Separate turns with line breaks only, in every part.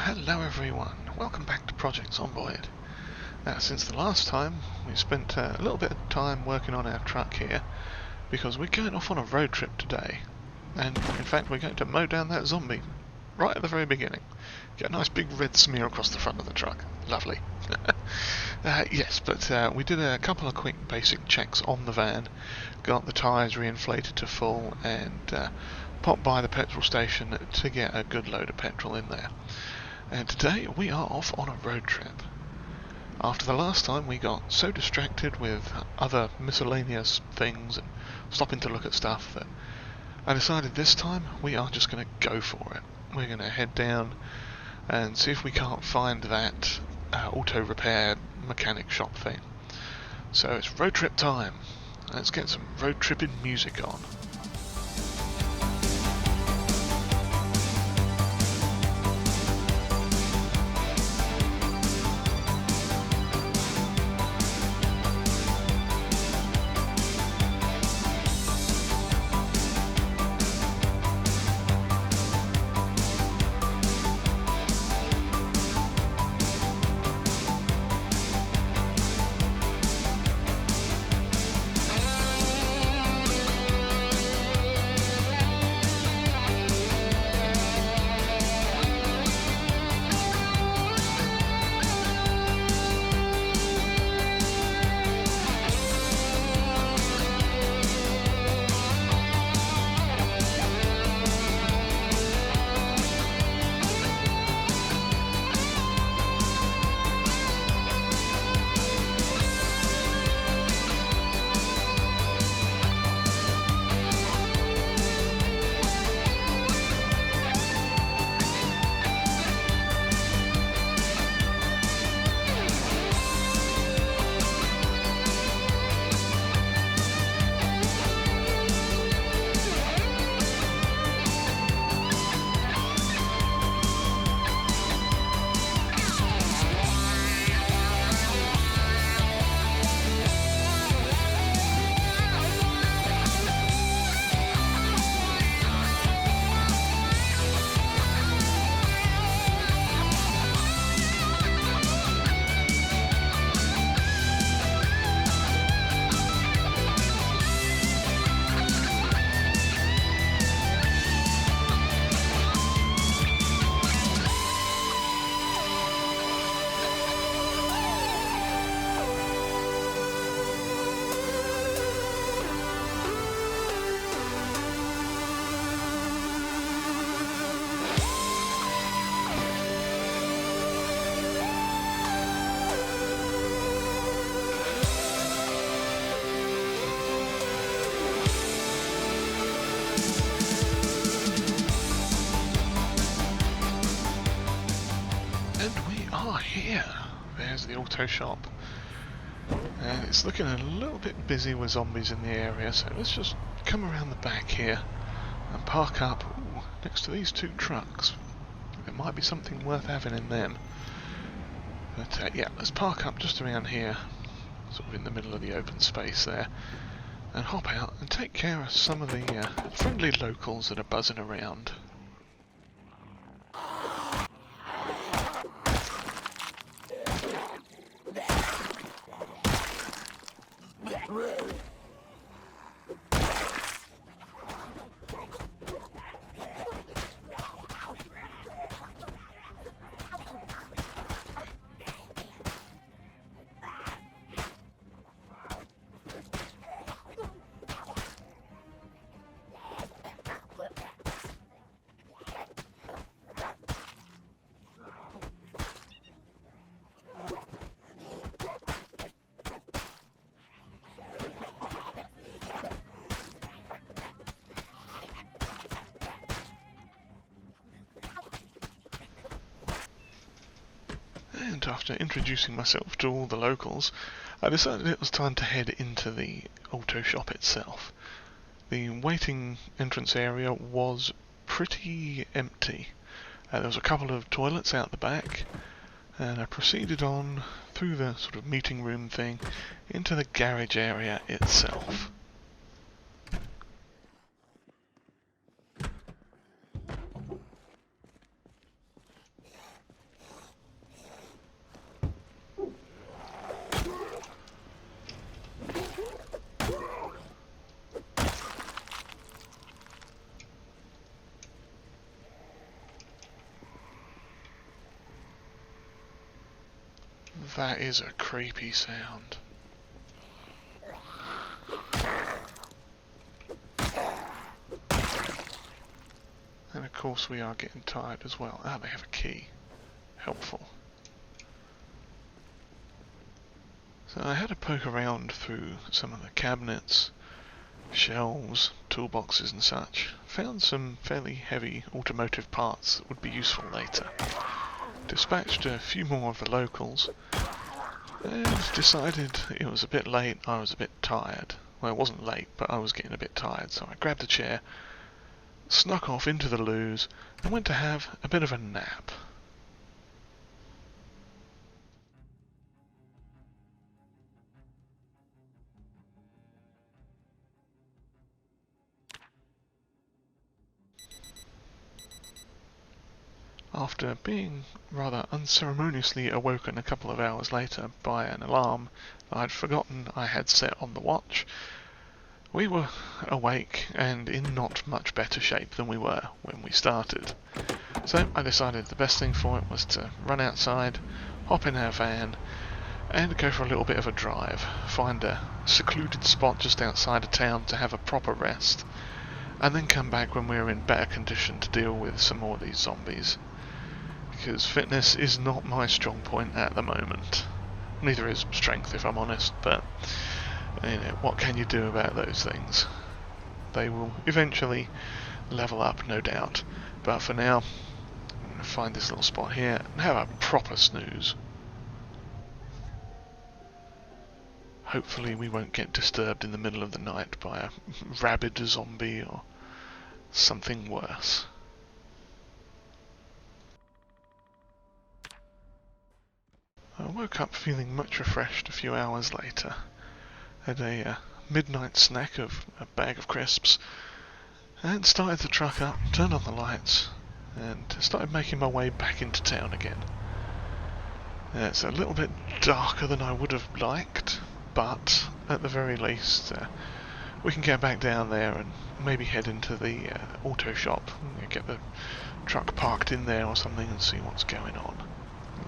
Hello everyone, welcome back to Project Zomboid. Since the last time, we spent a little bit of time working on our truck here, because we're going off on a road trip today. And in fact we're going to mow down that zombie, right at the very beginning. Get a nice big red smear across the front of the truck. Lovely. Yes, but we did a couple of quick basic checks on the van, got the tyres reinflated to full, and popped by the petrol station to get a good load of petrol in there. And today we are off on a road trip. After the last time we got so distracted with other miscellaneous things and stopping to look at stuff that I decided this time we are just going to go for it. We're going to head down and see if we can't find that auto repair mechanic shop thing. So it's road trip time. Let's get some road tripping music on. Here, there's the auto shop, and it's looking a little bit busy with zombies in the area, so let's just come around the back here and park up next to these two trucks. There might be something worth having in them, but yeah, let's park up just around here, sort of in the middle of the open space there, and hop out and take care of some of the friendly locals that are buzzing around. And after introducing myself to all the locals, I decided it was time to head into the auto shop itself. The waiting entrance area was pretty empty. There was a couple of toilets out the back, and I proceeded on through the sort of meeting room thing into the garage area itself. That is a creepy sound. And of course we are getting tired as well. Ah, they have a key. Helpful. So I had a poke around through some of the cabinets, shelves, toolboxes and such. Found some fairly heavy automotive parts that would be useful later. Dispatched a few more of the locals, and decided it was a bit late, I was a bit tired. Well, it wasn't late, but I was getting a bit tired, so I grabbed a chair, snuck off into the loos, and went to have a bit of a nap. After being rather unceremoniously awoken a couple of hours later by an alarm I'd forgotten I had set on the watch, we were awake and in not much better shape than we were when we started. So I decided the best thing for it was to run outside, hop in our van, and go for a little bit of a drive, find a secluded spot just outside of town to have a proper rest, and then come back when we were in better condition to deal with some more of these zombies. Because fitness is not my strong point at the moment. Neither is strength, if I'm honest, but you know, what can you do about those things? They will eventually level up, no doubt. But for now, I'm going to find this little spot here and have a proper snooze. Hopefully we won't get disturbed in the middle of the night by a rabid zombie or something worse. I woke up feeling much refreshed a few hours later. Had a midnight snack of a bag of crisps, and started the truck up, turned on the lights, and started making my way back into town again. It's a little bit darker than I would have liked, but at the very least we can get back down there and maybe head into the auto shop, get the truck parked in there or something and see what's going on.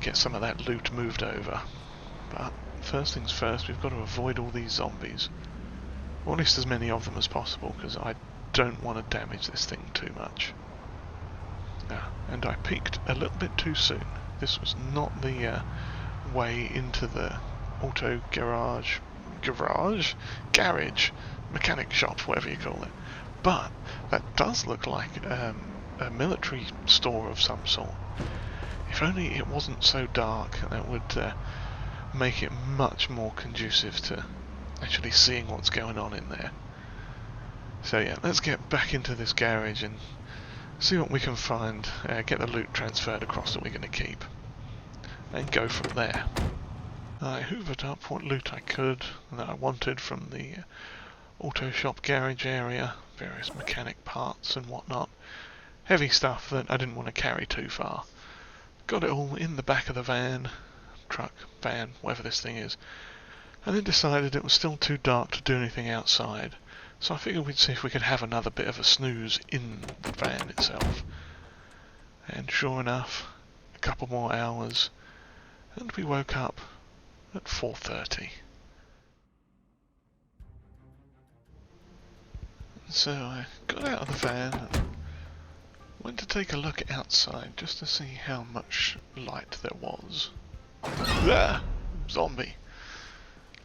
Get some of that loot moved over. But first things first, we've got to avoid all these zombies. Or at least as many of them as possible, because I don't want to damage this thing too much. And I peeked a little bit too soon. This was not the way into the auto garage, mechanic shop, whatever you call it. But that does look like a military store of some sort. If only it wasn't so dark, that would make it much more conducive to actually seeing what's going on in there. So yeah, let's get back into this garage and see what we can find, get the loot transferred across that we're going to keep, and go from there. I hoovered up what loot I could that I wanted from the auto shop garage area, various mechanic parts and whatnot, heavy stuff that I didn't want to carry too far. Got it all in the back of the van, truck, van, whatever this thing is, and then decided it was still too dark to do anything outside, so I figured we'd see if we could have another bit of a snooze in the van itself. And sure enough, a couple more hours, and we woke up at 4:30. So I got out of the van and went to take a look outside just to see how much light there was. There! Zombie.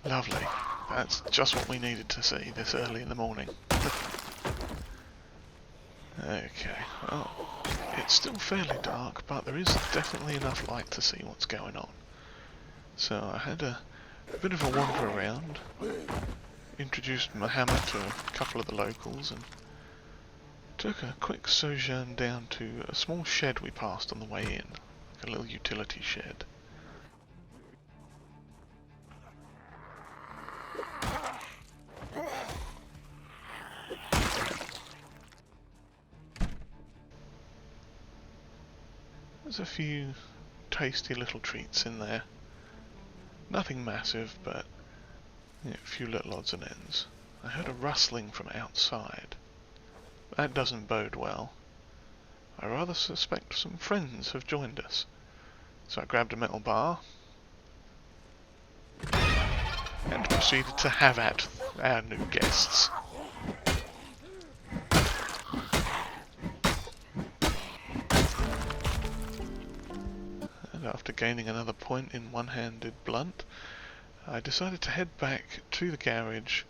Lovely. That's just what we needed to see this early in the morning. Okay, well, it's still fairly dark, but there is definitely enough light to see what's going on. So I had a a bit of a wander around, introduced my hammer to a couple of the locals, and took a quick sojourn down to a small shed we passed on the way in, like a little utility shed. There's a few tasty little treats in there. Nothing massive, but a few little odds and ends. I heard a rustling from outside. That doesn't bode well. I rather suspect some friends have joined us. So I grabbed a metal bar and proceeded to have at our new guests. And after gaining another point in one-handed blunt, I decided to head back to the garage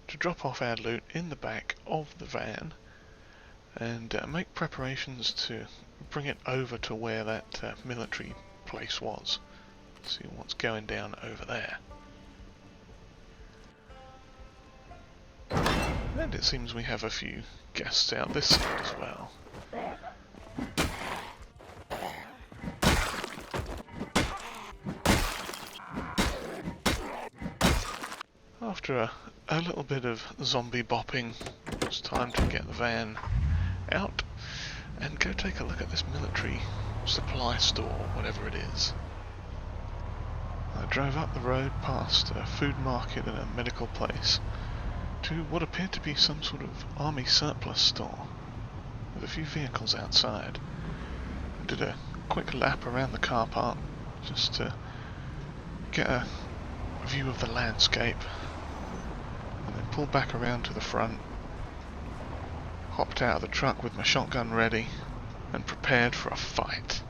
to drop off our loot in the back of the van and make preparations to bring it over to where that military place was. See what's going down over there. And it seems we have a few guests out this side as well. After a little bit of zombie bopping, it's time to get the van out and go take a look at this military supply store, whatever it is. I drove up the road past a food market and a medical place to what appeared to be some sort of army surplus store with a few vehicles outside. I did a quick lap around the car park just to get a view of the landscape, and then pulled back around to the front, hopped out of the truck with my shotgun ready, and prepared for a fight.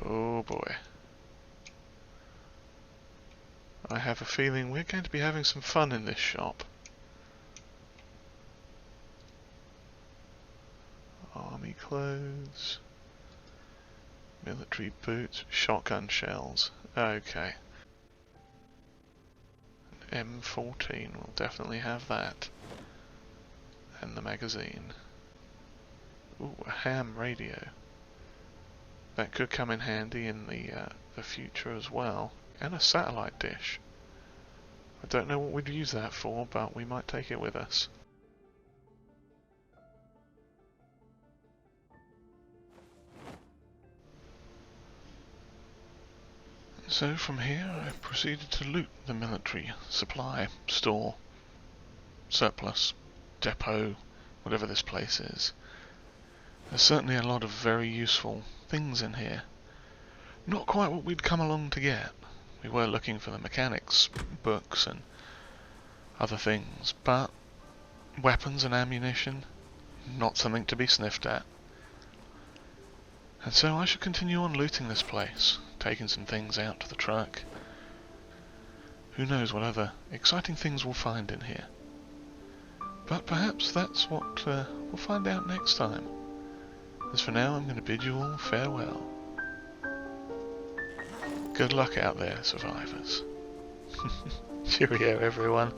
Oh boy. I have a feeling we're going to be having some fun in this shop. Army clothes. Military boots, shotgun shells. Okay. M14, we'll definitely have that. And the magazine. Ooh, a ham radio. That could come in handy in the future as well. And a satellite dish. I don't know what we'd use that for, but we might take it with us. So from here I proceeded to loot the military supply store, surplus, depot, whatever this place is. There's certainly a lot of very useful things in here. Not quite what we'd come along to get. We were looking for the mechanics books and other things, but weapons and ammunition, not something to be sniffed at. And so I shall continue on looting this place, taking some things out to the truck. Who knows what other exciting things we'll find in here. But perhaps that's what we'll find out next time. As for now, I'm going to bid you all farewell. Good luck out there, survivors. Cheerio, everyone.